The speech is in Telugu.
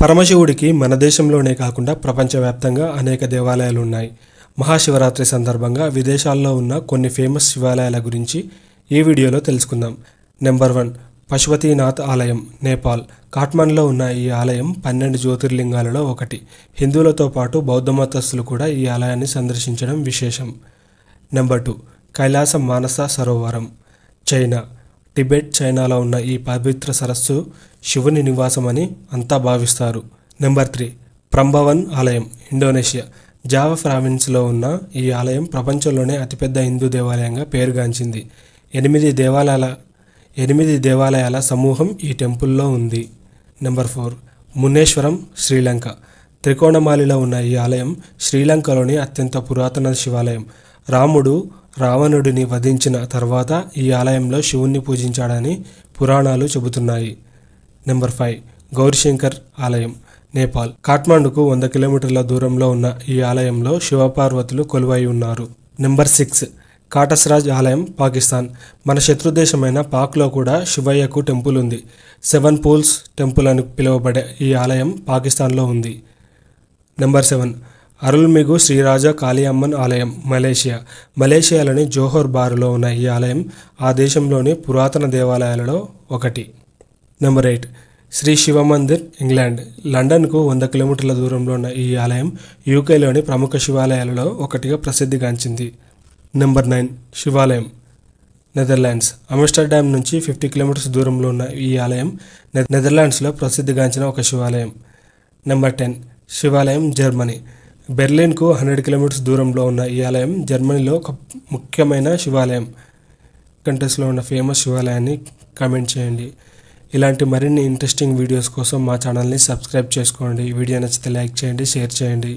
పరమశివుడికి మన దేశంలోనే కాకుండా ప్రపంచవ్యాప్తంగా అనేక దేవాలయాలు ఉన్నాయి. మహాశివరాత్రి సందర్భంగా విదేశాల్లో ఉన్న కొన్ని ఫేమస్ శివాలయాల గురించి ఈ వీడియోలో తెలుసుకుందాం. నెంబర్ 1, పశుపతినాథ్ ఆలయం, నేపాల్. కాఠ్మండ్లో ఉన్న ఈ ఆలయం 12 జ్యోతిర్లింగాలలో ఒకటి. హిందువులతో పాటు బౌద్ధ మతస్థులు కూడా ఈ ఆలయాన్ని సందర్శించడం విశేషం. Number 2, Kailasa Manasa Sarovaram, China. Tibet, చైనాలో ఉన్న ఈ పవిత్ర సరస్సు శివుని నివాసమని అంతా భావిస్తారు. నెంబర్ 3, ప్రంబవన్ ఆలయం, ఇండోనేషియా. జావా ప్రావిన్స్లో ఉన్న ఈ ఆలయం ప్రపంచంలోనే అతిపెద్ద హిందూ దేవాలయంగా పేరుగాంచింది. 8 దేవాలయాల సమూహం ఈ టెంపుల్లో ఉంది. నెంబర్ 4, మున్నేశ్వరం, శ్రీలంక. త్రికోణమాలిలో ఉన్న ఈ ఆలయం శ్రీలంకలోని అత్యంత పురాతన శివాలయం. రాముడు రావణుడిని వధించిన తర్వాత ఈ ఆలయంలో శివుణ్ణి పూజించాడని పురాణాలు చెబుతున్నాయి. నెంబర్ 5, గౌరీశంకర్ ఆలయం, నేపాల్. కాఠ్మండుకు 100 కిలోమీటర్ల దూరంలో ఉన్న ఈ ఆలయంలో శివపార్వతులు కొలువై ఉన్నారు. నెంబర్ 6, కాటస్రాజ్ ఆలయం, పాకిస్తాన్. మన శత్రుదేశమైన పాక్లో కూడా శివయ్యకు టెంపుల్ ఉంది. 7 పూల్స్ టెంపుల్ అని పిలువబడే ఈ ఆలయం పాకిస్తాన్లో ఉంది. నెంబర్ 7, అరుల్మిగు శ్రీరాజ కాళియమ్మన్ ఆలయం, మలేషియా. మలేషియాలోని జోహర్ బారులో ఉన్న ఈ ఆలయం ఆ దేశంలోని పురాతన దేవాలయాలలో ఒకటి. Number 8, Shri Shivmandir, England. లండన్కు 100 కిలోమీటర్ల దూరంలో ఉన్న ఈ ఆలయం యూకేలోని ప్రముఖ శివాలయాలలో ఒకటిగా ప్రసిద్ధిగాంచింది. నెంబర్ 9, శివాలయం, నెదర్లాండ్స్. ఆమ్స్టర్డామ్ నుంచి 50 కిలోమీటర్స్ దూరంలో ఉన్న ఈ ఆలయం నెదర్లాండ్స్లో ప్రసిద్ధిగాంచిన ఒక శివాలయం. నెంబర్ 10, శివాలయం, జర్మనీ. బెర్లిన్కు 100 కిలోమీటర్స్ దూరంలో ఉన్న ఈ ఆలయం జర్మనీలో ఒక ముఖ్యమైన శివాలయం. కంట్రీస్లో ఉన్న ఫేమస్ శివాలయాన్ని కామెంట్ చేయండి. ఇలాంటి మరిన్ని ఇంట్రెస్టింగ్ వీడియోస్ కోసం మా ఛానల్ని సబ్స్క్రైబ్ చేసుకోండి. వీడియో నచ్చితే లైక్ చేయండి, షేర్ చేయండి.